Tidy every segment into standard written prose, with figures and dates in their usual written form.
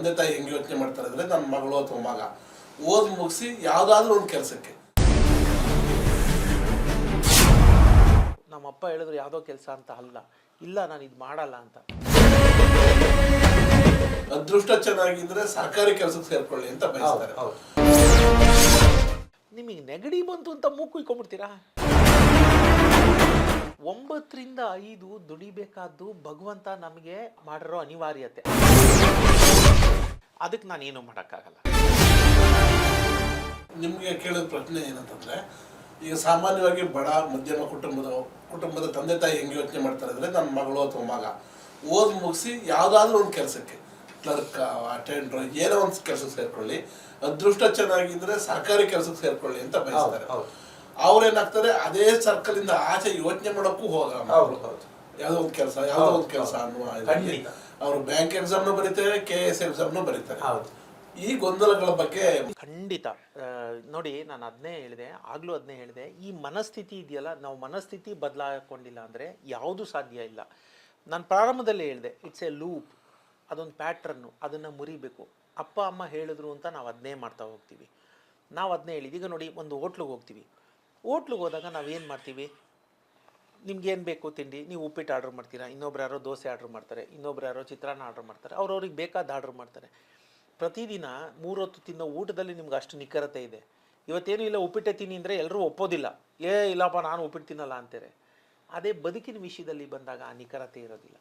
ತಂದೆ ತಾಯಿ ಹೆಂಗೆ ಯೋಚನೆ ಮಾಡ್ತಾರೆ ಅಂದರೆ ನನ್ನ ಮಗಳು ಅಥವಾ ಮಗ ಓದಿ ಮುಗಿಸಿ ಯಾವುದಾದ್ರೂ ಒಂದು ಕೆಲಸಕ್ಕೆ. ನಮ್ಮಪ್ಪ ಹೇಳಿದ್ರು ಯಾವುದೋ ಕೆಲಸ ಅಂತ ಅಲ್ಲ, ಇಲ್ಲ ನಾನು ಇದು ಮಾಡಲ್ಲ ಅಂತ. ಅದೃಷ್ಟ ಚೆನ್ನಾಗಿದ್ರೆ ಸರ್ಕಾರಿ ಕೆಲಸಕ್ಕೆ ಸೇರ್ಕೊಳ್ಳಿ ಅಂತ ಬಯಸ್ತಾರೆ. ನಿಮಗೆ ನೆಗಡಿ ಬಂತು ಅಂತ ಮೂಗು ಇಟ್ಕೊಂಡ್ಬಿಡ್ತೀರಾ? 9 ರಿಂದ 5 ದುಡಿಬೇಕಾದ್ದು ಭಗವಂತ ನಮಗೆ ಮಾಡಿರೋ ಅನಿವಾರ್ಯತೆ. ಅದಕ್ಕೆ ನಾನೇನು ಮಾಡೋಕ್ಕಾಗಲ್ಲ. ನಿಮಗೆ ಕೇಳಿದ ಪ್ರಶ್ನೆ ಏನಂತಂದ್ರೆ, ಈಗ ಸಾಮಾನ್ಯವಾಗಿ ಬಡ ಮಧ್ಯಮ ಕುಟುಂಬದ ತಂದೆ ತಾಯಿ ಹೆಂಗೆ ಯೋಚನೆ ಮಾಡ್ತಾರೆ ಅಂದರೆ ನನ್ನ ಮಗಳು ಅಥವಾ ಮಗ ಓದಿ ಮುಗಿಸಿ ಯಾವುದಾದ್ರೂ ಒಂದು ಕೆಲಸಕ್ಕೆ, ಕ್ಲರ್ಕ್, ಅಟೆಂಡ್ರು, ಏನೋ ಒಂದು ಕೆಲಸಕ್ಕೆ ಸೇರ್ಕೊಳ್ಳಿ, ಅದೃಷ್ಟ ಚೆನ್ನಾಗಿದ್ರೆ ಸರ್ಕಾರಿ ಕೆಲಸಕ್ಕೆ ಸೇರ್ಕೊಳ್ಳಿ ಅಂತ ಬಯಸ್ತಾರೆ. ಅವ್ರೇನಾಗ್ತಾರೆ, ಅದೇ ಸರ್ಕಲ್ ಇಂದ ಆಚೆ ಯೋಚನೆ ಮಾಡೋಕ್ಕೂ ಹೋಗಲ್ಲ. ಯಾವುದೋ ಒಂದು ಕೆಲಸ ಅನ್ನುವ ಅವರು ಬ್ಯಾಂಕ್ ಎಕ್ಸಾಮ್ನು ಬರೀತಾರೆ, KS ಎಕ್ಸಾಮ್ನು ಬರೀತಾರೆ. ಈ ಗೊಂದಲಗಳ ಬಗ್ಗೆ ಖಂಡಿತ ನೋಡಿ, ನಾನು ಅದನ್ನೇ ಹೇಳಿದೆ, ಈ ಮನಸ್ಥಿತಿ ಇದೆಯಲ್ಲ, ನಾವು ಮನಸ್ಥಿತಿ ಬದಲಾಕೊಂಡಿಲ್ಲ ಅಂದರೆ ಯಾವುದು ಸಾಧ್ಯ ಇಲ್ಲ. ನಾನು ಪ್ರಾರಂಭದಲ್ಲಿ ಹೇಳಿದೆ, ಇಟ್ಸ್ ಎ ಲೂಪ್, ಅದೊಂದು ಪ್ಯಾಟ್ರನ್ನು, ಅದನ್ನು ಮುರಿಬೇಕು. ಅಪ್ಪ ಅಮ್ಮ ಹೇಳಿದ್ರು ಅಂತ ನಾವು ಅದನ್ನೇ ಮಾಡ್ತಾ ಹೋಗ್ತೀವಿ. ನಾವು ಅದನ್ನೇ ಹೇಳಿದ್ದು. ಈಗ ನೋಡಿ, ಒಂದು ಹೋಟ್ಲಿಗೆ ಹೋಗ್ತೀವಿ. ಹೋಟ್ಲಿಗೆ ಹೋದಾಗ ನಾವೇನು ಮಾಡ್ತೀವಿ, ನಿಮ್ಗೇನು ಬೇಕು ತಿಂಡಿ, ನೀವು ಉಪ್ಪಿಟ್ಟು ಆರ್ಡ್ರ್ ಮಾಡ್ತೀರಾ, ಇನ್ನೊಬ್ರು ಯಾರೋ ದೋಸೆ ಆರ್ಡ್ರ್ ಮಾಡ್ತಾರೆ, ಇನ್ನೊಬ್ರು ಯಾರೋ ಚಿತ್ರಾನ್ನ ಆರ್ಡ್ರ್ ಮಾಡ್ತಾರೆ, ಅವ್ರವ್ರಿಗೆ ಬೇಕಾದ ಆರ್ಡ್ರ್ ಮಾಡ್ತಾರೆ. ಪ್ರತಿದಿನ 3 ಹೊತ್ತು ತಿನ್ನೋ ಊಟದಲ್ಲಿ ನಿಮ್ಗೆ ಅಷ್ಟು ನಿಖರತೆ ಇದೆ. ಇವತ್ತೇನು ಇಲ್ಲ, ಉಪ್ಪಿಟ್ಟೆ ತಿನ್ನಿ ಅಂದರೆ ಎಲ್ಲರೂ ಒಪ್ಪೋದಿಲ್ಲ. ಇಲ್ಲಪ್ಪ ನಾನು ಉಪ್ಪಿಟ್ಟು ತಿನ್ನಲ್ಲ ಅಂತಾರೆ. ಅದೇ ಬದುಕಿನ ವಿಷಯದಲ್ಲಿ ಬಂದಾಗ ಆ ನಿಖರತೆ ಇರೋದಿಲ್ಲ.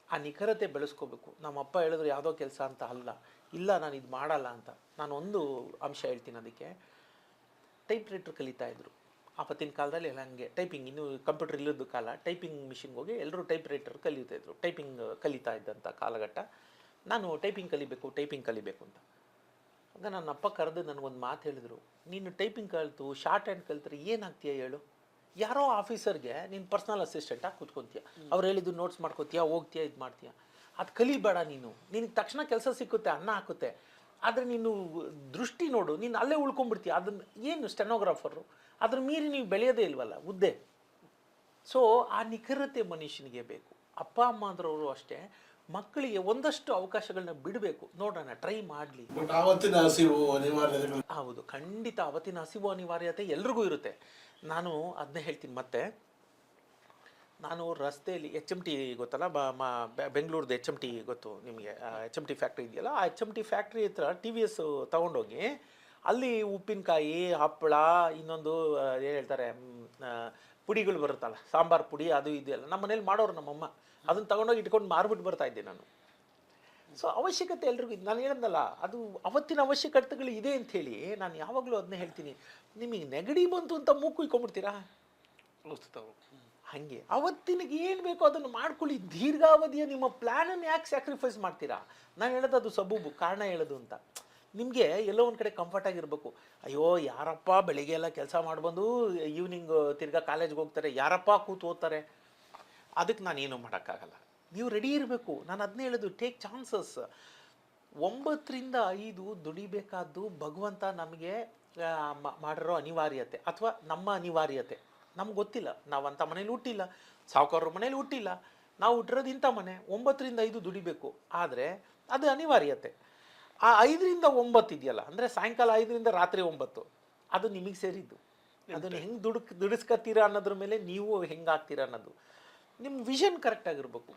ಆ ನಿಖರತೆ ಬೆಳೆಸ್ಕೋಬೇಕು. ನಮ್ಮಪ್ಪ ಹೇಳಿದ್ರು ಯಾವುದೋ ಕೆಲಸ ಅಂತ ಅಲ್ಲ, ಇಲ್ಲ ನಾನು ಇದು ಮಾಡಲ್ಲ ಅಂತ. ನಾನು ಒಂದು ಅಂಶ ಹೇಳ್ತೀನಿ ಅದಕ್ಕೆ. ಟೈಪ್ ರೈಟರ್ ಕಲಿತಾ ಇದ್ರು ಆವತ್ತಿನ ಕಾಲದಲ್ಲಿ. ಎಲ್ಲ ಹಂಗೆ ಟೈಪಿಂಗ್, ಇನ್ನೂ ಕಂಪ್ಯೂಟರ್ ಇಲ್ಲದ ಕಾಲ, ಟೈಪಿಂಗ್ ಮಿಷಿನ್ಗೆ ಹೋಗಿ ಎಲ್ಲರೂ ಟೈಪ್ ರೈಟರ್ ಕಲಿತಾ ಇದ್ರು. ಟೈಪಿಂಗ್ ಕಲಿತಾ ಇದ್ದಂಥ ಕಾಲಘಟ್ಟ. ನಾನು ಟೈಪಿಂಗ್ ಕಲಿಬೇಕು ಅಂತ. ಆಗ ನನ್ನ ಅಪ್ಪ ಕರೆದು ನನಗೊಂದು ಮಾತು ಹೇಳಿದರು, ನೀನು ಟೈಪಿಂಗ್ ಕಲಿತು ಶಾರ್ಟ್ ಹ್ಯಾಂಡ್ ಕಲಿತ್ರೆ ಏನಾಗ್ತೀಯ ಹೇಳು? ಯಾರೋ ಆಫೀಸರ್ಗೆ ನೀನು ಪರ್ಸ್ನಲ್ ಅಸಿಸ್ಟೆಂಟಾಗಿ ಕೂತ್ಕೊತೀಯ, ಅವ್ರು ಹೇಳಿದ್ದು ನೋಟ್ಸ್ ಮಾಡ್ಕೋತೀಯ, ಹೋಗ್ತೀಯ, ಇದು ಮಾಡ್ತೀಯ. ಅದು ಕಲಿಬೇಡ ನೀನು. ನಿನಗೆ ತಕ್ಷಣ ಕೆಲಸ ಸಿಕ್ಕುತ್ತೆ, ಅನ್ನ ಹಾಕುತ್ತೆ. ಆದರೆ ನೀನು ದೃಷ್ಟಿ ನೋಡು, ನೀನು ಅಲ್ಲೇ ಉಳ್ಕೊಂಡ್ಬಿಡ್ತೀಯ. ಅದನ್ನು ಏನು ಸ್ಟೆನೋಗ್ರಾಫರು, ಅದ್ರ ಮೀರಿ ನೀವು ಬೆಳೆಯೋದೇ ಇಲ್ವಲ್ಲ, ಹುದ್ದೆ. ಸೊ ಆ ನಿಖರತೆ ಮನುಷ್ಯನಿಗೆ ಬೇಕು. ಅಪ್ಪ ಅಮ್ಮ ಅಂದ್ರವರು ಅಷ್ಟೇ, ಮಕ್ಕಳಿಗೆ ಒಂದಷ್ಟು ಅವಕಾಶಗಳನ್ನ ಬಿಡಬೇಕು. ನೋಡೋಣ, ಟ್ರೈ ಮಾಡಲಿ. ಹೌದು, ಖಂಡಿತ ಅವತ್ತಿನ ಹಸಿವು ಅನಿವಾರ್ಯತೆ ಎಲ್ರಿಗೂ ಇರುತ್ತೆ. ನಾನು ಅದನ್ನೇ ಹೇಳ್ತೀನಿ. ಮತ್ತೆ ನಾನು ರಸ್ತೆಯಲ್ಲಿ HMT ಗೊತ್ತಲ್ಲ, ಬೆಂಗಳೂರದ್ದು HMT ಗೊತ್ತು ನಿಮಗೆ, HMT ಫ್ಯಾಕ್ಟ್ರಿ ಇದೆಯಲ್ಲ, ಆ HMT ಫ್ಯಾಕ್ಟ್ರಿ ಹತ್ರ TVS ತೊಗೊಂಡೋಗಿ ಅಲ್ಲಿ ಉಪ್ಪಿನಕಾಯಿ, ಹಪ್ಪಳ, ಇನ್ನೊಂದು ಏನು ಹೇಳ್ತಾರೆ, ಪುಡಿಗಳು ಬರುತ್ತಲ್ಲ, ಸಾಂಬಾರು ಪುಡಿ, ಅದು ಇದೆಯಲ್ಲ, ನಮ್ಮ ಮನೇಲಿ ಮಾಡೋರು ನಮ್ಮಮ್ಮ. ಅದನ್ನು ತಗೊಂಡೋಗಿ ಇಟ್ಕೊಂಡು ಮಾರ್ಬಿಟ್ಟು ಬರ್ತಾ ಇದ್ದೆ ನಾನು. ಸೊ ಅವಶ್ಯಕತೆ ಎಲ್ರಿಗೂ, ನಾನು ಹೇಳಿದ್ನಲ್ಲ, ಅದು ಅವತ್ತಿನ ಅವಶ್ಯಕತೆಗಳು ಇದೆ ಅಂಥೇಳಿ ನಾನು ಯಾವಾಗಲೂ ಅದನ್ನೇ ಹೇಳ್ತೀನಿ. ನಿಮಗೆ ನೆಗಡಿ ಬಂತು ಅಂತ ಮೂಗು ಇಟ್ಕೊಂಡ್ಬಿಡ್ತೀರಾ? ಹಾಗೆ ಅವತ್ತಿನಿಗೆ ಏನು ಬೇಕೋ ಅದನ್ನು ಮಾಡ್ಕೊಳ್ಳಿ. ದೀರ್ಘಾವಧಿಯ ನಿಮ್ಮ ಪ್ಲ್ಯಾನನ್ನು ಯಾಕೆ ಸ್ಯಾಕ್ರಿಫೈಸ್ ಮಾಡ್ತೀರಾ? ನಾನು ಹೇಳೋದು ಅದು ಸಬೂಬು, ಕಾರಣ ಹೇಳೋದು ಅಂತ. ನಿಮಗೆ ಎಲ್ಲೋ ಒಂದು ಕಡೆ ಕಂಫರ್ಟ್ ಆಗಿರಬೇಕು. ಅಯ್ಯೋ ಯಾರಪ್ಪ ಬೆಳಿಗ್ಗೆ ಎಲ್ಲ ಕೆಲಸ ಮಾಡ್ಬಂದು ಈವ್ನಿಂಗ್ ತಿರ್ಗಾ ಕಾಲೇಜ್ಗೆ ಹೋಗ್ತಾರೆ, ಯಾರಪ್ಪ ಕೂತು ಓದ್ತಾರೆ? ಅದಕ್ಕೆ ನಾನೇನು ಮಾಡೋಕ್ಕಾಗಲ್ಲ. ನೀವು ರೆಡಿ ಇರಬೇಕು. ನಾನು ಅದನ್ನೇ ಹೇಳೋದು, ಟೇಕ್ ಚಾನ್ಸಸ್. 9 ರಿಂದ 5 ದುಡಿಬೇಕಾದ್ದು ಭಗವಂತ ನಮಗೆ ಮಾಡಿರೋ ಅನಿವಾರ್ಯತೆ, ಅಥವಾ ನಮ್ಮ ಅನಿವಾರ್ಯತೆ. ನಮ್ಗೆ ಗೊತ್ತಿಲ್ಲ, ನಾವು ಅಂಥ ಮನೇಲಿ ಹುಟ್ಟಿಲ್ಲ, ಸಾವುಕಾರರ ಮನೇಲಿ ಹುಟ್ಟಿಲ್ಲ, ನಾವು ಹುಟ್ಟಿರೋದು ಇಂಥ ಮನೆ. 9 ರಿಂದ 5 ದುಡಿಬೇಕು, ಆದರೆ ಅದು ಅನಿವಾರ್ಯತೆ. ಆ 5 ರಿಂದ 9 ಇದೆಯಲ್ಲ, ಅಂದರೆ ಸಾಯಂಕಾಲ 5 ರಿಂದ ರಾತ್ರಿ 9, ಅದು ನಿಮಗೆ ಸೇರಿದ್ದು. ಅದನ್ನು ಹೆಂಗೆ ದುಡಿಸ್ಕೊತೀರಾ ಅನ್ನೋದ್ರ ಮೇಲೆ ನೀವು ಹೆಂಗಾಗ್ತೀರಾ ಅನ್ನೋದು. ನಿಮ್ಮ ವಿಷನ್ ಕರೆಕ್ಟಾಗಿರ್ಬೇಕು.